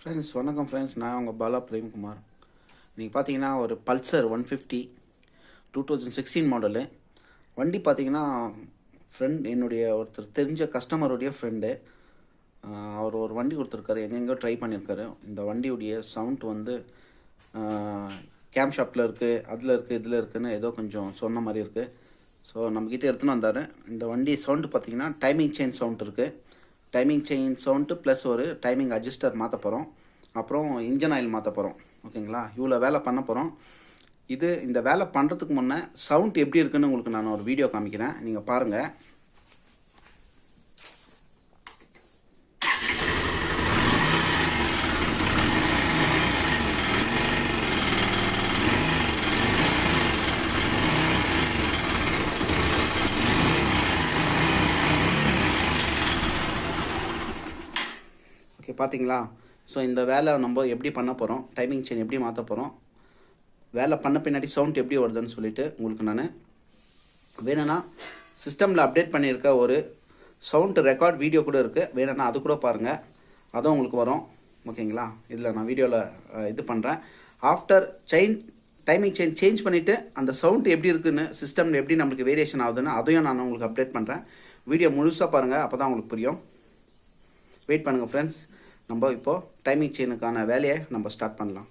Friends வணக்கம் friends, நான் உங்கள் பாலா பிரேம்குமார். இன்றைக்கி பார்த்தீங்கன்னா ஒரு பல்சர் 150 2016 மாடலு வண்டி பார்த்தீங்கன்னா என்னுடைய ஒருத்தர் தெரிஞ்ச கஸ்டமருடைய ஃப்ரெண்டு. அவர் ஒரு வண்டி கொடுத்துருக்காரு, எங்கெங்கோ ட்ரை பண்ணியிருக்காரு. இந்த வண்டியுடைய சவுண்ட் வந்து கேம் ஷாப்பில் இருக்குது, அதில் இருக்குது, இதில் இருக்குதுன்னு ஏதோ கொஞ்சம் சொன்ன மாதிரி இருக்குது. ஸோ நம்மக்கிட்ட எடுத்துன்னு வந்தார். இந்த வண்டி சவுண்டு பார்த்திங்கன்னா டைமிங் செயின் சவுண்ட் இருக்குது. டைமிங் செயின் சவுண்டு ப்ளஸ் ஒரு டைமிங் அட்ஜஸ்டர் மாற்ற போகிறோம். அப்புறம் இன்ஜின் ஆயில் மாற்ற போகிறோம். ஓகேங்களா, இவ்வளோ வேலை பண்ண போகிறோம். இந்த வேலை பண்ணுறதுக்கு முன்னே சவுண்ட் எப்படி இருக்குன்னு உங்களுக்கு நான் ஒரு வீடியோ காமிக்கிறேன், நீங்கள் பாருங்கள். ஓகே, பார்த்தீங்களா? ஸோ இந்த வேலை நம்ம எப்படி பண்ண போகிறோம், டைமிங் செயின் எப்படி மாற்ற போகிறோம், வேலை பண்ண பின்னாடி சவுண்ட் எப்படி வருதுன்னு சொல்லிவிட்டு உங்களுக்கு நான் வேணும்னா சிஸ்டமில் அப்டேட் பண்ணியிருக்க ஒரு சவுண்ட் ரெக்கார்ட் வீடியோ கூட இருக்குது, வேணும்னா அது கூட பாருங்கள், அதுவும் உங்களுக்கு வரும். ஓகேங்களா, இதில் நான் வீடியோவில் இது பண்ணுறேன். ஆஃப்டர் டைமிங் செயின் சேஞ்ச் பண்ணிவிட்டு அந்த சவுண்ட் எப்படி இருக்குதுன்னு சிஸ்டமில் எப்படி நம்மளுக்கு வேரியேஷன் ஆகுதுன்னு அதையும் நான் உங்களுக்கு அப்டேட் பண்ணுறேன். வீடியோ முழுசாக பாருங்கள், அப்போ தான் உங்களுக்கு புரியும். வெயிட் பண்ணுங்கள் ஃப்ரெண்ட்ஸ். நம்ம இப்போது டைமிங் செயினுக்கான வேலையை நம்ம ஸ்டார்ட் பண்ணலாம்.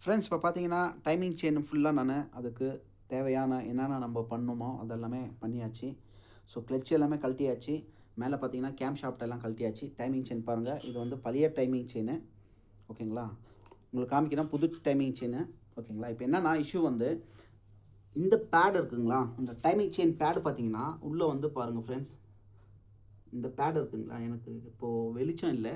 ஃப்ரெண்ட்ஸ், இப்போ பார்த்தீங்கன்னா டைமிங் செயின் ஃபுல்லாக நான் அதுக்கு தேவையான என்னென்ன நம்ம பண்ணணுமோ அதெல்லாமே பண்ணியாச்சு. ஸோ கிளச் எல்லாமே கழட்டியாச்சு. மேலே பார்த்தீங்கன்னா கேம் ஷாஃப்ட் எல்லாம் கழட்டியாச்சு. டைமிங் செயின் பாருங்கள், இது வந்து பழைய டைமிங் செயின். ஓகேங்களா, உங்களுக்கு காமிக்கிறேன் புது டைமிங் செயின். ஓகேங்களா, இப்போ என்னென்னா இஷ்யூ வந்து இந்த பேடு இருக்குங்களா, இந்த டைமிங் செயின் பேடு பார்த்தீங்கன்னா உள்ளே வந்து பாருங்கள் ஃப்ரெண்ட்ஸ், இந்த பேட் இருக்குங்களா, எனக்கு இப்போது வெளிச்சம் இல்லை.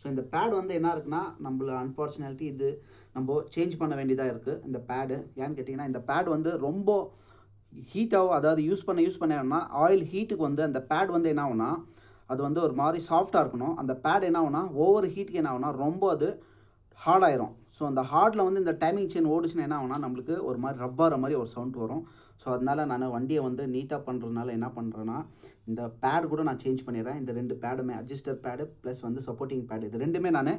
ஸோ இந்த பேட் வந்து என்ன இருக்குன்னா, நம்மள அன்ஃபார்ச்சுனேட்லி இது நம்ம சேஞ்ச் பண்ண வேண்டியதாக இருக்குது. இந்த பேடு ஏன்னு கேட்டிங்கன்னா, இந்த பேட் வந்து ரொம்ப ஹீட்டாகவும், அதாவது யூஸ் பண்ண ஆயில் ஹீட்டுக்கு வந்து அந்த பேட் வந்து என்ன ஆகுனா, அது வந்து ஒரு மாதிரி சாஃப்டாக இருக்கணும். அந்த பேட் என்ன ஆகுனா ஓவர் ஹீட்டுக்கு என்ன ஆகுனா ரொம்ப அது ஹார்ட் ஆயிரும். ஸோ அந்த ஹார்டில் வந்து இந்த டைமிங் செயின் ஓடிச்சுன்னா என்ன ஆகுனா நம்மளுக்கு ஒரு மாதிரி ரப்பார மாதிரி ஒரு சவுண்ட் வரும். ஸோ அதனால் நான் வண்டியை வந்து நீட்டாக பண்ணுறதுனால என்ன பண்ணுறேன்னா, இந்த பேடு கூட நான் சேஞ்ச் பண்ணிடுறேன். இந்த ரெண்டு பேடுமே அட்ஜஸ்டர் பேடு ப்ளஸ் வந்து சப்போர்ட்டிங் பேடு, இது ரெண்டுமே நான்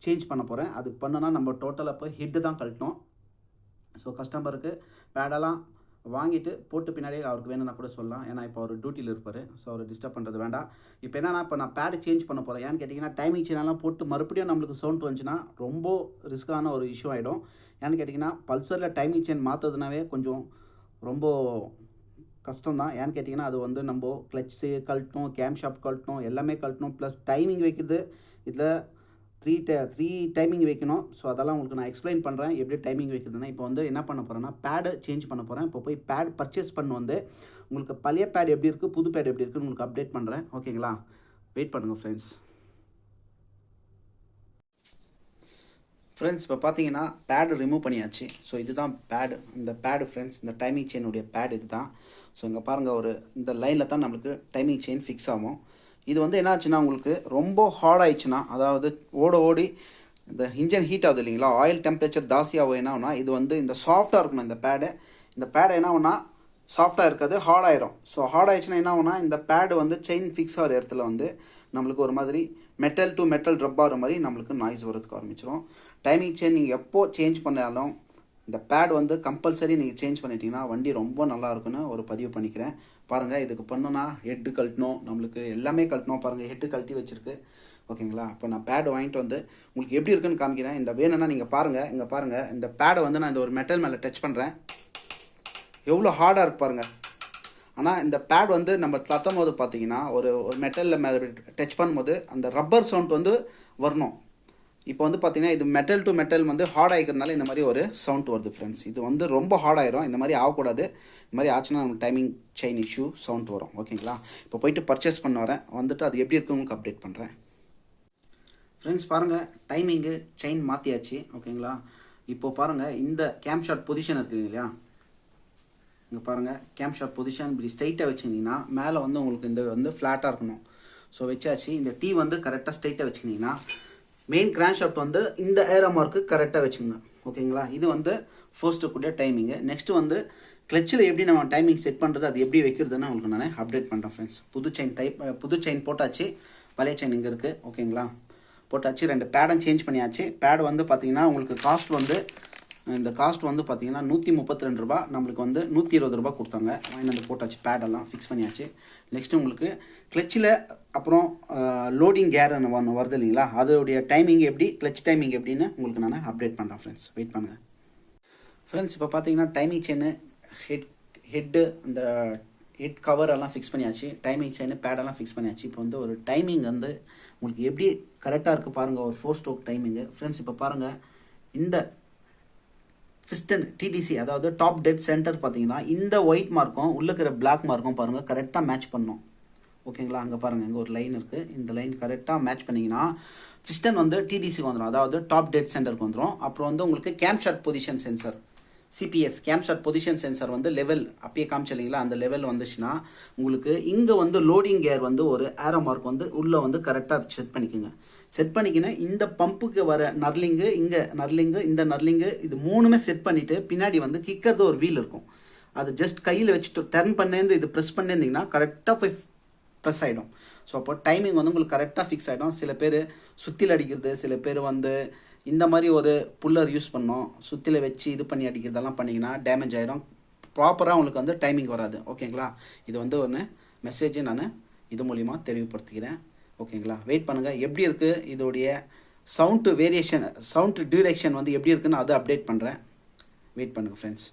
சேஞ்ச் பண்ண போகிறேன். அதுக்கு பண்ணோன்னா நம்ம டோட்டலாக இப்போ ஹெட்டு தான் கழட்டணும். ஸோ கஸ்டமருக்கு பேடெல்லாம் வாங்கிட்டு போட்டு பின்னாடியே அவருக்கு வேணும்னா கூட சொல்லலாம், ஏன்னா இப்போ அவர் டியூட்டியில் இருப்பார். ஸோ அவர் டிஸ்டர்ப் பண்ணுறது வேண்டாம். இப்போ என்னன்னா, இப்போ நான் பேடு சேஞ்ச் பண்ண போகிறேன். ஏன்னு கேட்டிங்கன்னா, டைமிங் செயினெல்லாம் போட்டு மறுபடியும் நம்மளுக்கு சவுண்ட் வந்துச்சுன்னா ரொம்ப ரிஸ்க்கான ஒரு இஷ்யூ ஆகிடும். ஏன்னு கேட்டிங்கன்னா, பல்சரில் டைமிங் செயின் மாற்றுறதுனாவே கொஞ்சம் ரொம்ப கஷ்டம் தான். ஏன்னு கேட்டிங்கன்னா, அது வந்து நம்ம கிளச்சு கழட்டணும், கேம் ஷாஃப்ட் கழட்டணும், எல்லாமே கழட்டணும். ப்ளஸ் டைமிங் வைக்கிறது, இதில் த்ரீ டைமிங் வைக்கணும். ஸோ அதெல்லாம் உங்களுக்கு நான் எக்ஸ்பிளைன் பண்ணுறேன் எப்படி டைமிங் வைக்கிறதுனா. இப்போ வந்து என்ன பண்ண போகிறேன்னா, பேடு சேஞ்ச் பண்ண போகிறேன். இப்போ போய் பேட் பர்ச்சேஸ் பண்ண வந்து உங்களுக்கு பழைய பேட் எப்படி இருக்குது, புது பேட் எப்படி இருக்குன்னு உங்களுக்கு அப்டேட் பண்ணுறேன். ஓகேங்களா, வெயிட் பண்ணுங்கள் ஃப்ரெண்ட்ஸ். இப்போ பார்த்தீங்கன்னா பேடு ரிமூவ் பண்ணியாச்சு. ஸோ இதுதான் பேடு, இந்த பேடு ஃப்ரெண்ட்ஸ், இந்த டைமிங் செயினுடைய பேடு இது தான். ஸோ இங்கே பாருங்கள், ஒரு இந்த லைனில் தான் நம்மளுக்கு டைமிங் செயின் ஃபிக்ஸ் ஆகும். இது வந்து என்ன ஆச்சுன்னா, உங்களுக்கு ரொம்ப ஹார்ட் ஆயிடுச்சுன்னா, அதாவது ஓடி இந்த இன்ஜின் ஹீட் ஆகுது இல்லைங்களா, ஆயில் டெம்பரேச்சர் ஜாஸ்தியாகும். என்ன ஆகுனா, இது வந்து இந்த சாஃப்டாக இருக்கணும் இந்த பேடு என்ன ஆகுனா சாஃப்டாக இருக்காது, ஹார்ட் ஆயிரும். ஸோ ஹார்ட் ஆயிடுச்சுன்னா என்ன ஆகுனா, இந்த பேடு வந்து செயின் ஃபிக்ஸ் ஆகிற இடத்துல வந்து நம்மளுக்கு ஒரு மாதிரி மெட்டல் டு மெட்டல் ரப் ஆகிற மாதிரி நம்மளுக்கு நாய்ஸ் வரதுக்கு ஆரம்பிச்சிடும். டைமிங் செயின் நீங்கள் எப்போது சேஞ்ச் பண்ணாலும் இந்த பேட் வந்து கம்பல்சரி நீங்கள் சேஞ்ச் பண்ணிட்டீங்கன்னா வண்டி ரொம்ப நல்லா இருக்குன்னு ஒரு பதிவு பண்ணிக்கிறேன். பாருங்கள், இதுக்கு பண்ணணுன்னா ஹெட்டு கழட்டணும், நம்மளுக்கு எல்லாமே கழட்டணும். பாருங்கள், ஹெட்டு கழட்டி வச்சுருக்கு. ஓகேங்களா, இப்போ நான் பேடு வாங்கிட்டு வந்து உங்களுக்கு எப்படி இருக்குன்னு காமிக்கிறேன். இந்த வேணும்னா நீங்கள் பாருங்கள், இங்கே பாருங்கள், இந்த பேடை வந்து நான் இந்த ஒரு மெட்டல் மேலே டச் பண்ணுறேன், எவ்வளோ ஹார்டாக இருக்கு பாருங்கள். ஆனால் இந்த பேட் வந்து நம்ம தட்டும் போது பார்த்தீங்கன்னா ஒரு மெட்டலில் மேலே டச் பண்ணும்போது அந்த ரப்பர் சவுண்ட் வந்து வரணும். இப்போ வந்து பார்த்தீங்கன்னா இது மெட்டல் டு மெட்டல் வந்து ஹார்ட் ஆகிக்கிறதுனால இந்த மாதிரி ஒரு சவுண்ட் வருது ஃப்ரெண்ட்ஸ். இது வந்து ரொம்ப ஹார்ட் ஆயிரும், இந்த மாதிரி ஆகக்கூடாது. இந்த மாதிரி ஆச்சுன்னா நம்ம டைமிங் செயின் இஷ்யூ சவுண்ட் வரும். ஓகேங்களா, இப்போ போயிட்டு பர்ச்சேஸ் பண்ண வரேன், வந்துட்டு அது எப்படி இருக்குன்னு உங்களுக்கு அப்டேட் பண்ணுறேன். ஃப்ரெண்ட்ஸ் பாருங்கள், டைமிங்கு செயின் மாற்றியாச்சு. ஓகேங்களா, இப்போது பாருங்கள், இந்த கேம் ஷாட் பொசிஷன் இருக்குது இல்லையா, இங்கே பாருங்கள், கேம் ஷாட் பொசிஷன் இப்படி ஸ்ட்ரைட்டாக வச்சுருந்தீங்கன்னா மேலே வந்து உங்களுக்கு இந்த வந்து ஃப்ளாட்டாக இருக்கணும். ஸோ வச்சாச்சு. இந்த டீ வந்து கரெக்டாக ஸ்ட்ரைட்டாக வச்சுக்கிட்டிங்கன்னா மெயின் கிராங்க் ஷாஃப்ட் வந்து இந்த ஏரோ மார்க்கு கரெக்டாக வச்சுங்க. ஓகேங்களா, இது வந்து ஃபர்ஸ்ட்டு கூடிய டைமிங்கு. நெக்ஸ்ட்டு வந்து கிளச்சில் எப்படி நம்ம டைமிங் செட் பண்ணுறது, அது எப்படி வைக்கிறதுன்னு உங்களுக்கு நான் அப்டேட் பண்ணுறேன் ஃப்ரெண்ட்ஸ். புது செயின் போட்டாச்சு, பழைய செயின் இங்கே இருக்குது. ஓகேங்களா, போட்டாச்சு. 2 பேடும் சேஞ்ச் பண்ணியாச்சு. பேடு வந்து பார்த்தீங்கன்னா உங்களுக்கு இந்த காஸ்ட் வந்து பார்த்தீங்கன்னா ₹132, நம்மளுக்கு வந்து ₹120 கொடுத்தாங்க. வாங்கி போட்டாச்சு. பேடெல்லாம் ஃபிக்ஸ் பண்ணியாச்சு. நெக்ஸ்ட்டு உங்களுக்கு கிளச்சில் அப்புறம் லோடிங் கேர்னு ஒன்று வருது இல்லைங்களா, அதோடைய டைமிங் எப்படி, கிளச் டைமிங் எப்படின்னு உங்களுக்கு நான் அப்டேட் பண்ணுறேன் ஃப்ரெண்ட்ஸ். வெயிட் பண்ணுங்கள் ஃப்ரெண்ட்ஸ். இப்போ பார்த்தீங்கன்னா டைமிங் செயின் ஹெட்டு அந்த ஹெட் கவர் எல்லாம் ஃபிக்ஸ் பண்ணியாச்சு. டைமிங் செயின் பேடெல்லாம் ஃபிக்ஸ் பண்ணியாச்சு. இப்போ வந்து ஒரு டைமிங் வந்து உங்களுக்கு எப்படி கரெக்டாக இருக்குது பாருங்கள். ஒரு 4 ஸ்ட்ரோக் டைமிங்கு ஃப்ரெண்ட்ஸ். இப்போ பாருங்கள், இந்த பிஸ்டன் டிடிசி அதாவது டாப் டெட் சென்டர் பார்த்தீங்கன்னா இந்த ஒயிட் மார்க்கும் உள்ள இருக்கிற பிளாக் மார்க்கும் பாருங்கள் கரெக்டாக மேட்ச் பண்ணணும். ஓகேங்களா, அங்கே பாருங்கள், இங்கே ஒரு லைன் இருக்குது. இந்த லைன் கரெக்டாக மேட்ச் பண்ணிங்கன்னா பிஸ்டன் வந்து டிடிசிக்கு வந்துடும், அதாவது டாப் டெட் சென்டருக்கு வந்துடும். அப்புறம் வந்து உங்களுக்கு camshaft position sensor CBS camshaft position sensor வந்து லெவல் அப்பயே காமிச்சில்லைங்களா, அந்த லெவல் வந்துச்சுன்னா உங்களுக்கு இங்கே வந்து லோடிங் கேர் வந்து ஒரு ஏரோ மார்க் வந்து உள்ளே வந்து கரெக்டாக செட் பண்ணிக்கோங்க. செட் பண்ணிக்கினா இந்த பம்புக்கு வர நர்லிங்கு, இங்கே நர்லிங்கு, இந்த நர்லிங்கு, இது 3மே செட் பண்ணிவிட்டு பின்னாடி வந்து கிக்கிறது ஒரு வீல் இருக்கும். அது ஜஸ்ட் கையில் வச்சுட்டு டர்ன் பண்ணேந்து இது ப்ரெஸ் பண்ணியிருந்தீங்கன்னா கரெக்டாக போய் ப்ரெஸ் ஆகிடும். ஸோ அப்போ டைமிங் வந்து உங்களுக்கு கரெக்டாக ஃபிக்ஸ் ஆகிடும். சில பேர் சுற்றில் அடிக்கிறது, சில பேர் வந்து இந்த மாதிரி ஒரு புல்லர் யூஸ் பண்ணோம், சுற்றில வச்சு இது பண்ணி அடிக்கிறதெல்லாம் பண்ணிங்கன்னா டேமேஜ் ஆகிடும். ப்ராப்பராக உங்களுக்கு வந்து டைமிங் வராது. ஓகேங்களா, இது வந்து ஒன்று மெசேஜ் நான் இது மூலிமா தெளிவுபடுத்திக்கிறேன். ஓகேங்களா, வெயிட் பண்ணுங்கள். எப்படி இருக்குது இதோடைய சவுண்டு வேரியேஷன், சவுண்டு டியூரேஷன் வந்து எப்படி இருக்குன்னு அதை அப்டேட் பண்ணுறேன். வெயிட் பண்ணுங்கள் ஃப்ரெண்ட்ஸ்.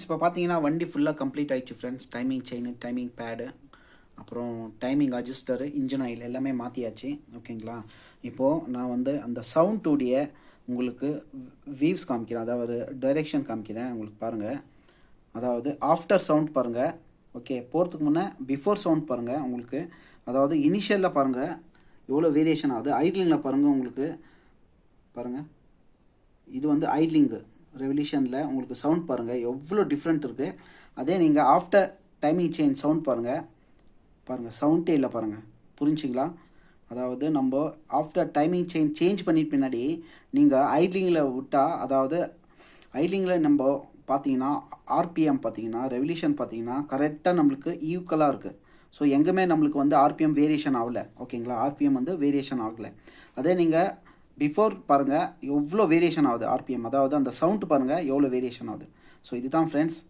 இப்போ பார்த்தீங்கன்னா வண்டி ஃபுல்லாக கம்ப்ளீட் ஆகிடுச்சு friends. Timing chain, timing pad, அப்புறம் டைமிங் அட்ஜஸ்டரு, இன்ஜின் ஆயில் எல்லாமே மாற்றியாச்சு. ஓகேங்களா, இப்போது நான் வந்து அந்த சவுண்டுடைய உங்களுக்கு வீவ்ஸ் காமிக்கிறேன், அதாவது டைரெக்ஷன் காமிக்கிறேன் உங்களுக்கு பாருங்கள். அதாவது ஆஃப்டர் சவுண்ட் பாருங்கள். ஓகே, போகிறதுக்கு முன்னே பிஃபோர் சவுண்ட் பாருங்கள் உங்களுக்கு. அதாவது இனிஷியலில் பாருங்கள் எவ்வளோ வேரியேஷன் ஆகுது. ஐட்லிங்கில் பாருங்கள் உங்களுக்கு பாருங்கள், இது வந்து ஐட்லிங்கு ரெவல்யூஷனில் உங்களுக்கு சவுண்ட் பாருங்கள் எவ்வளோ டிஃப்ரெண்ட் இருக்குது. அதே நீங்கள் ஆஃப்டர் டைமிங் செயின் சவுண்ட் பாருங்கள் சவுண்டே இல்லை பாருங்கள். புரிஞ்சுங்களா, அதாவது நம்ம ஆஃப்டர் டைமிங் செயின் சேஞ்ச் பண்ணிட்டு பின்னாடி நீங்கள் ஐட்லிங்கில் விட்டால், அதாவது ஐட்லிங்கில் நம்ம பார்த்தீங்கன்னா ஆர்பிஎம் பார்த்தீங்கன்னா ரெவல்யூஷன் பார்த்தீங்கன்னா கரெக்டாக நம்மளுக்கு ஈக்குவலாக இருக்குது. ஸோ எங்கேயுமே நம்மளுக்கு வந்து ஆர்பிஎம் வேரியேஷன் ஆகலை. ஓகேங்களா, ஆர்பிஎம் வந்து வேரியேஷன் ஆகலை. அதே நீங்கள் பிஃபோர் பாருங்கள் எவ்வளோ வேரியேஷன் ஆகுது ஆர்பிஎம், அதாவது அந்த சவுண்டு பாருங்கள் எவ்வளோ வேரியேஷன் ஆகுது. ஸோ இதுதான் ஃப்ரெண்ட்ஸ்,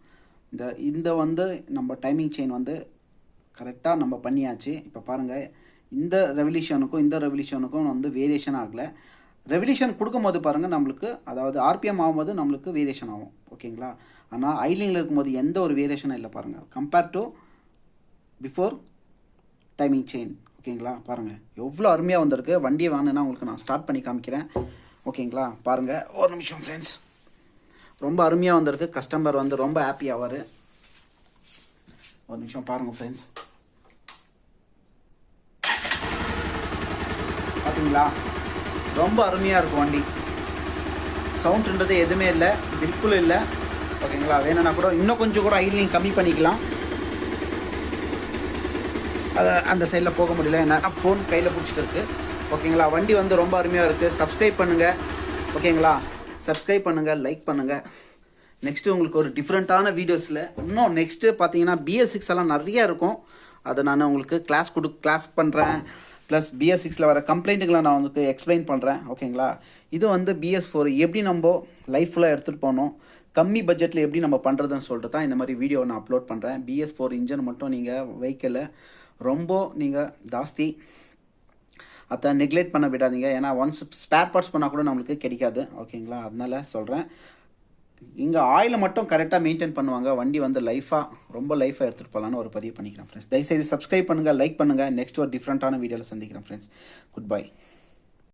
இந்த வந்து நம்ம டைமிங் செயின் வந்து கரெக்டாக நம்ம பண்ணியாச்சு. இப்போ பாருங்கள், இந்த ரெவல்யூஷனுக்கும் வந்து வேரியேஷன் ஆகலை. ரெவல்யூஷன் கொடுக்கும்போது பாருங்கள் நம்மளுக்கு, அதாவது ஆர்பிஎம் ஆகும்போது நம்மளுக்கு வேரியேஷன் ஆகும். ஓகேங்களா, ஆனால் ஐட்லிங்கில் இருக்கும்போது எந்த ஒரு வேரியேஷனும் இல்லை பாருங்கள், compare to before timing chain. ஓகேங்களா, பாருங்கள் எவ்வளோ அருமையாக வந்திருக்கு. வண்டியை வாங்கினா உங்களுக்கு நான் ஸ்டார்ட் பண்ணி காமிக்கிறேன். ஓகேங்களா, பாருங்கள் ஒரு நிமிஷம் ஃப்ரெண்ட்ஸ். ரொம்ப அருமையாக வந்திருக்கு. கஸ்டமர் வந்து ரொம்ப ஹாப்பி ஆவார். ஒரு நிமிஷம் பாருங்கள் ஃப்ரெண்ட்ஸ். பார்த்தீங்களா, ரொம்ப அருமையாக இருக்கும் வண்டி. சவுண்டுன்றது எதுவுமே இல்லை, பில்குல் இல்லை. ஓகேங்களா, வேணும்னா கூட இன்னும் கொஞ்சம் கூட ஐட்லிங் கம்மி பண்ணிக்கலாம். அதை அந்த சைடில் போக முடியல, ஏன்னா ஃபோன் கையில் பிடிச்சிட்டு இருக்குது. ஓகேங்களா, வண்டி வந்து ரொம்ப அருமையாக இருக்குது. சப்ஸ்கிரைப் பண்ணுங்கள். ஓகேங்களா, சப்ஸ்கிரைப் பண்ணுங்கள், லைக் பண்ணுங்கள். நெக்ஸ்ட்டு உங்களுக்கு ஒரு டிஃப்ரெண்ட்டான வீடியோஸில் இன்னும் நெக்ஸ்ட்டு பார்த்தீங்கன்னா BS6 எல்லாம் நிறையா இருக்கும். அதை நான் உங்களுக்கு கிளாஸ் பண்ணுறேன். ப்ளஸ் BS6 வர கம்ப்ளைண்ட்டுகளை நான் உங்களுக்கு எக்ஸ்பிளைன் பண்ணுறேன். ஓகேங்களா, இது வந்து BS4 எப்படி நம்ம லைஃப்பில் எடுத்துகிட்டு போகணும், கம்மி பட்ஜெட்டில் எப்படி நம்ம பண்ணுறதுன்னு சொல்லிட்டு தான் இந்த மாதிரி வீடியோ நான் அப்லோட் பண்ணுறேன். BS4 இன்ஜின் மட்டும் நீங்கள் வெஹிக்கிளை ரொம்ப நீங்கள் ஜாஸ்தி அதை நெக்லெக்ட் பண்ண விடாதீங்க. ஏன்னா ஒன்ஸ் ஸ்பேர் பார்ட்ஸ் பண்ணால் கூட நம்மளுக்கு கிடைக்காது. ஓகேங்களா, அதனால சொல்கிறேன். இங்கே ஆயிலை மட்டும் கரெக்டாக மெயின்டைன் பண்ணுவாங்க. வண்டி வந்து ரொம்ப லைஃபாக எடுத்துகிட்டு போகலான்னு ஒரு பதிவு பண்ணிக்கிறேன் ஃப்ரெண்ட்ஸ். தயவுசெய்து சப்ஸ்கிரைப் பண்ணுங்கள், லைக் பண்ணுங்கள். நெக்ஸ்ட் ஒரு டிஃப்ரெண்ட்டான வீடியோவில் சந்திக்கிறேன் ஃப்ரெண்ட்ஸ். Good bye.